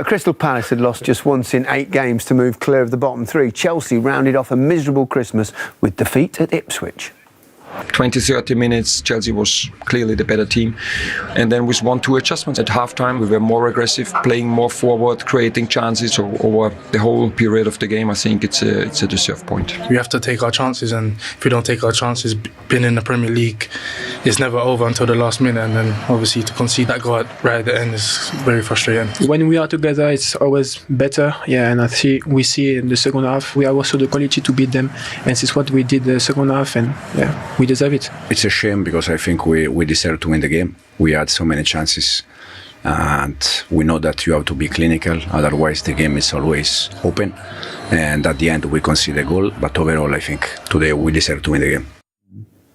Crystal Palace had lost just once in 8 games to move clear of the bottom 3. Chelsea rounded off a miserable Christmas with defeat at Ipswich. 20-30 minutes, Chelsea was clearly the better team. And then with 1-2 adjustments at halftime, we were more aggressive, playing more forward, creating chances. So over the whole period of the game, I think it's a deserved point. We have to take our chances, and if we don't take our chances, being in the Premier League, it's never over until the last minute. And then obviously to concede that goal right at the end is very frustrating. When we are together, it's always better. Yeah, and we see in the second half, we have also the quality to beat them. And this is what we did the second half, and yeah, we deserve it. It's a shame because I think we deserve to win the game. We had so many chances, and we know that you have to be clinical, otherwise the game is always open. And at the end we concede a goal, but overall I think today we deserve to win the game.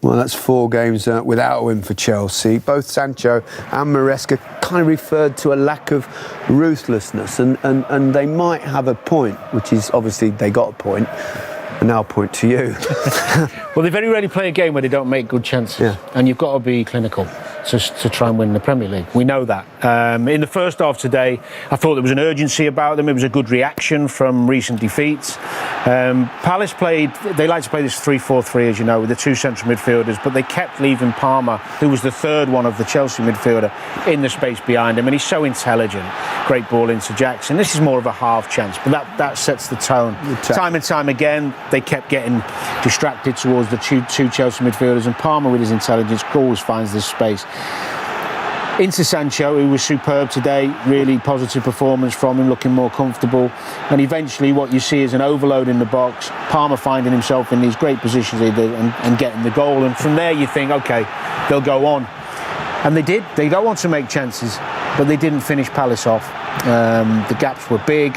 Well, that's 4 games without a win for Chelsea. Both Sancho and Maresca kind of referred to a lack of ruthlessness, and they might have a point, which is obviously they got a point. And now I'll point to you. Well, they very rarely play a game where they don't make good chances. And you've got to be clinical to try and win the Premier League. We know that. In the first half today, I thought there was an urgency about them. It was a good reaction from recent defeats. Palace they like to play this 3-4-3, as you know, with the 2 central midfielders, but they kept leaving Palmer, who was the 3rd one of the Chelsea midfielder, in the space behind him. And he's so intelligent. Great ball into Jackson. This is more of a half chance, but that sets the tone. Time and time again, they kept getting distracted towards the two Chelsea midfielders, and Palmer, with his intelligence, always finds this space. Into Sancho, who was superb today, really positive performance from him, looking more comfortable. And eventually what you see is an overload in the box, Palmer finding himself in these great positions and getting the goal. And from there you think, OK, they'll go on. And they did. They go on to make chances, but they didn't finish Palace off. The gaps were big.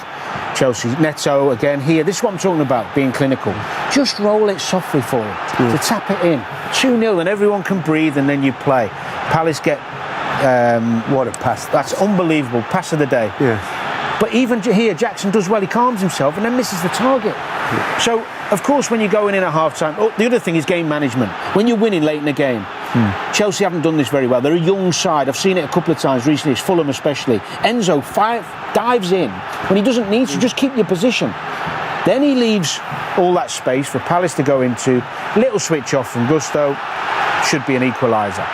Chelsea, Neto again here. This is what I'm talking about, being clinical. Just roll it softly for them, to tap it in. 2-0 and everyone can breathe, and then you play. Palace get... what a pass. That's unbelievable. Pass of the day. Yeah. But even here, Jackson does well. He calms himself and then misses the target. So, of course, when you're going in at half-time... Oh, the other thing is game management. When you're winning late in the game, Chelsea haven't done this very well. They're a young side. I've seen it a couple of times recently. It's Fulham especially. Enzo dives in when he doesn't need to. Just keep your position. Then he leaves all that space for Palace to go into. Little switch off from Gusto. Should be an equaliser.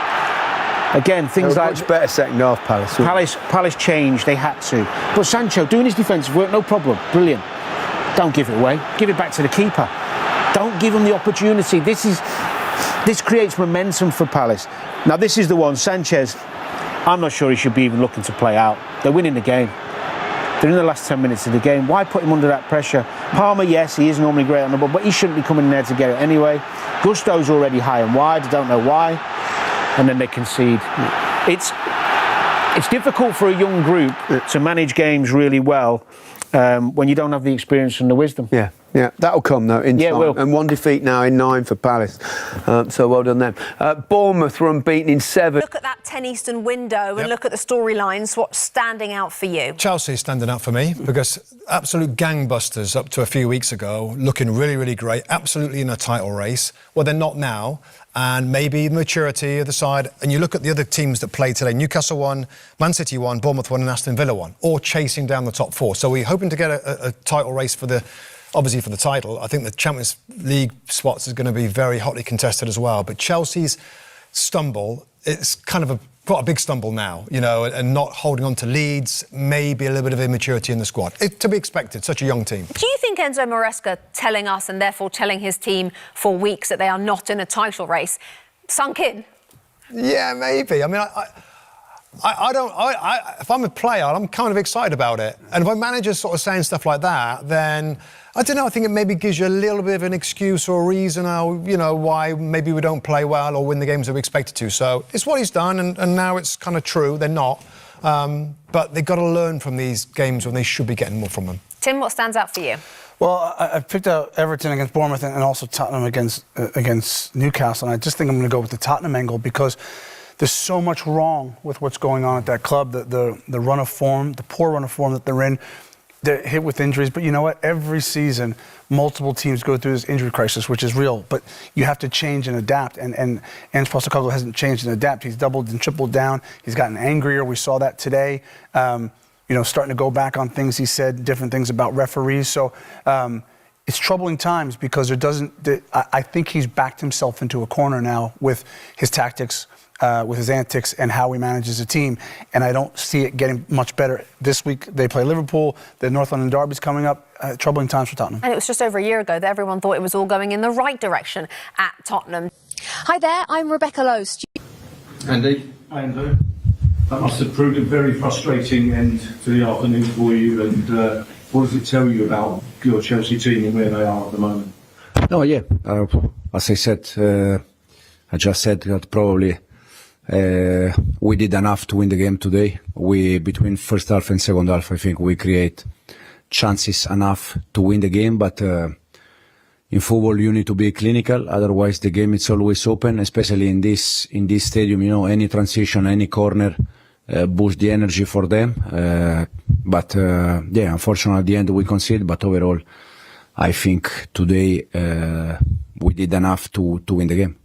Again, things like... Much better second half, Palace. Palace changed. They had to. But Sancho, doing his defensive work, no problem. Brilliant. Don't give it away. Give it back to the keeper. Don't give him the opportunity. This creates momentum for Palace. Now, this is the one. Sanchez, I'm not sure he should be even looking to play out. They're winning the game. They're in the last 10 minutes of the game. Why put him under that pressure? Palmer, yes, he is normally great on the ball, but he shouldn't be coming in there to get it anyway. Gusto's already high and wide. I don't know why. And then they concede. It's difficult for a young group to manage games really well when you don't have the experience and the wisdom. Yeah, that'll come though in time. It will. And 1 defeat now in 9 for Palace. So well done them. Bournemouth were unbeaten in 7. Look at that 10 Eastern window and look at the storylines. What's standing out for you? Chelsea is standing out for me because absolute gangbusters up to a few weeks ago, looking really, really great, absolutely in a title race. Well, they're not now. And maybe maturity of the side. And you look at the other teams that played today. Newcastle won, Man City won, Bournemouth won and Aston Villa won, all chasing down the top 4. So we're hoping to get a title race for the title. I think the Champions League spots is going to be very hotly contested as well. But Chelsea's stumble, it's kind of quite a big stumble now, you know, and not holding on to leads, maybe a little bit of immaturity in the squad. To be expected, such a young team. Do you think Enzo Maresca telling us and therefore telling his team for weeks that they are not in a title race sunk in? Yeah, maybe. I mean, if I'm a player, I'm kind of excited about it. And if my manager's sort of saying stuff like that, then I don't know. I think it maybe gives you a little bit of an excuse or a reason, why maybe we don't play well or win the games that we expected to. So it's what he's done, and now it's kind of true. They're not, but they've got to learn from these games when they should be getting more from them. Tim, what stands out for you? Well, I picked out Everton against Bournemouth and also Tottenham against Newcastle, and I just think I'm going to go with the Tottenham angle because there's so much wrong with what's going on at that club. The run of form, the poor run of form that they're in. They're hit with injuries, but you know what? Every season, multiple teams go through this injury crisis, which is real. But you have to change and adapt. And Ange Postecoglou hasn't changed and adapted. He's doubled and tripled down. He's gotten angrier. We saw that today. starting to go back on things he said, different things about referees. So it's troubling times because I think he's backed himself into a corner now with his tactics, with his antics, and how he manages a team. And I don't see it getting much better. This week they play Liverpool. The North London Derby's coming up. Troubling times for Tottenham. And it was just over a year ago that everyone thought it was all going in the right direction at Tottenham. Hi there, I'm Rebecca Lowe. Andy? Andrew, that must have proved a very frustrating end to the afternoon for you. And what does it tell you about your Chelsea team and where they are at the moment? No, yeah. As I said, I just said that probably we did enough to win the game today. Between first half and second half, I think we create chances enough to win the game. But in football, you need to be clinical. Otherwise, the game is always open, especially in this stadium. Any transition, any corner boost the energy for them. But unfortunately, at the end we concede. But overall, I think today we did enough to win the game.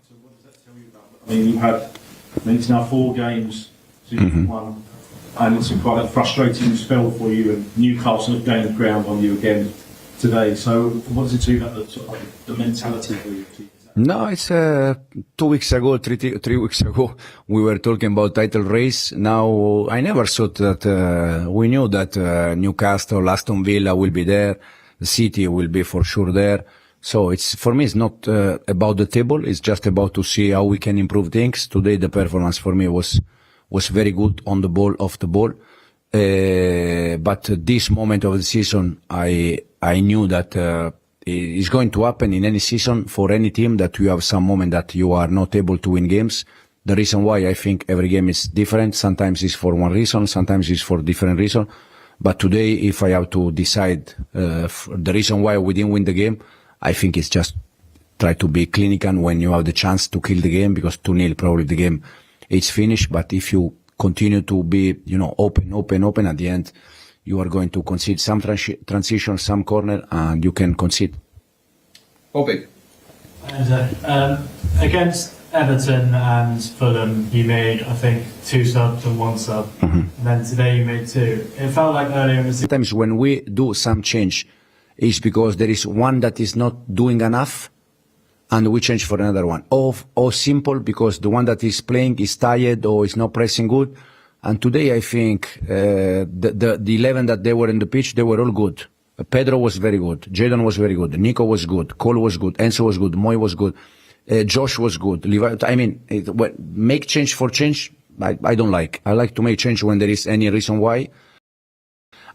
So what does that tell you about? It's now 4 games since you won, and it's quite a frustrating spell for you. And Newcastle have gained ground on you again today. So what does it tell you about the mentality of your team? No, it's 2 weeks ago, 3 weeks ago, we were talking about title race. Now, I never thought that we knew that Newcastle, Aston Villa will be there, the City will be for sure there. So for me, it's not about the table. It's just about to see how we can improve things. Today, the performance for me was very good on the ball, off the ball. But this moment of the season, I knew that it's going to happen in any season for any team, that you have some moment that you are not able to win games. The reason why, I think every game is different. Sometimes it's for one reason, sometimes it's for different reason. But today, if I have to decide the reason why we didn't win the game, I think it's just try to be clinical when you have the chance to kill the game, because 2-0 probably the game is finished. But if you continue to be, open at the end, you are going to concede some transition, some corner, and you can concede. Bobby? And, against Everton and Fulham, you made, I think, 2 subs and 1 sub. And then today you made 2. It felt like earlier in the season. Sometimes when we do some change, it's because there is one that is not doing enough, and we change for another one. Or simple, because the one that is playing is tired or is not pressing good. And today, I think the 11 that they were in the pitch, they were all good. Pedro was very good. Jadon was very good. Nico was good. Cole was good. Enzo was good. Moy was good. Josh was good. Make change for change, I don't like. I like to make change when there is any reason why.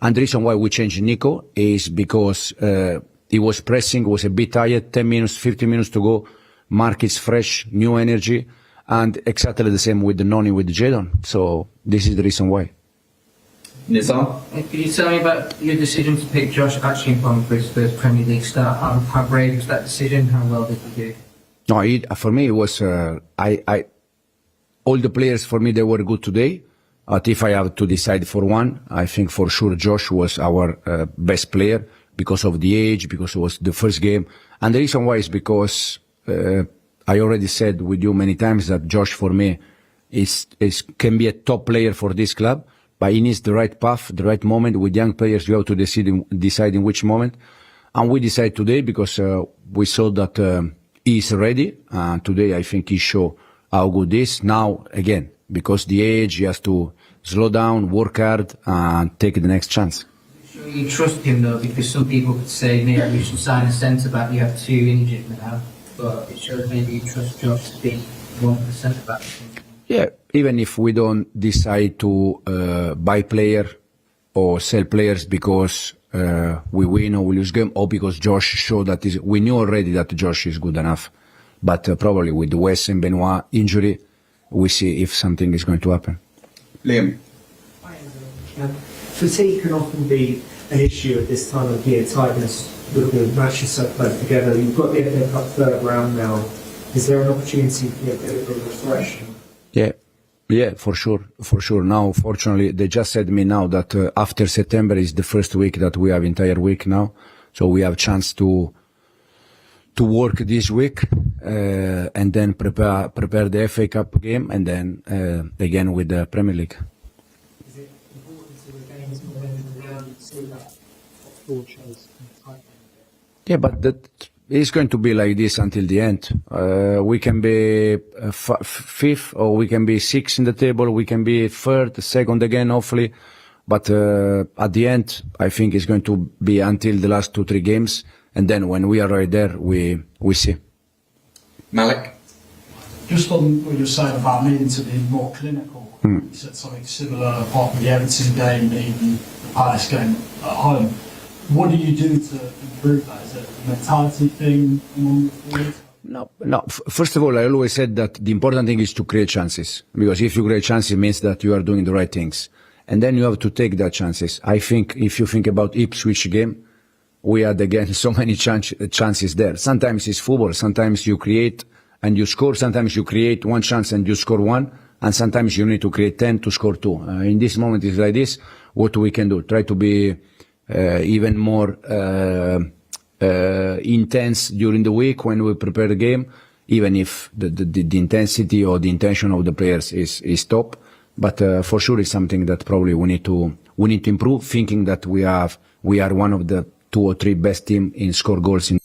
And the reason why we changed Nico is because he was pressing, was a bit tired, 10 minutes, 15 minutes to go. Mark is fresh, new energy. And exactly the same with the Noni, with Jadon. So this is the reason why. Nizam? Could you tell me about your decision to pick Josh Archibald for his first Premier League start? How brave was that decision? How well did he do? No, for me it was. All the players for me, they were good today. But if I have to decide for one, I think for sure Josh was our best player, because of the age, because it was the first game, and the reason why is because I already said with you many times that Josh for me can be a top player for this club. But he needs the right path, the right moment. With young players, you have to decide in which moment. And we decide today because we saw that he is ready. And today, I think he showed how good he is. Now, again, because the age, he has to slow down, work hard, and take the next chance. Sure you trust him, though, because some people could say maybe you should sign a centre-back. You have 2 injured now. But it shows maybe you trust Josh to be one of the centre-backs. Yeah, even if we don't decide to buy player or sell players because we win or we lose game, or because Josh showed that we knew already that Josh is good enough. But probably with Wes and Benoit injury, we see if something is going to happen. Liam? Fatigue can often be an issue at this time of year, tiredness, with the matches so close together. You've got the FA Cup third round now. Is there an opportunity to get a bit of a refresh? Yeah, for sure. Now, fortunately, they just said me now that after September is the first week that we have entire week now, so we have chance to work this week and then prepare the FA Cup game, and then again with the Premier League. Is it important to see that forward shows tight. Yeah, but that is going to be like this until the end. We can be fifth, or we can be sixth in the table. We can be third, second again, hopefully. But at the end, I think it's going to be until the last 2-3 games, and then when we are right there, we see. Malik? Just on what you're saying about needing to be more clinical, you said something similar apart from the Everton game, even the Palace game at home. What do you do to improve that? Is it a mentality thing among the forwards? No. First of all, I always said that the important thing is to create chances, because if you create chances, it means that you are doing the right things. And then you have to take that chances. I think if you think about Ipswich game, we had again so many chances there. Sometimes it's football. Sometimes you create and you score. Sometimes you create one chance and you score one. And sometimes you need to create 10 to score 2. In this moment, it's like this. What we can do? Try to be even more intense during the week when we prepare the game, even if the intensity or the intention of the players is top. But for sure, it's something that probably we need to improve. Thinking that we are one of the 2 or 3 best team in score goals in.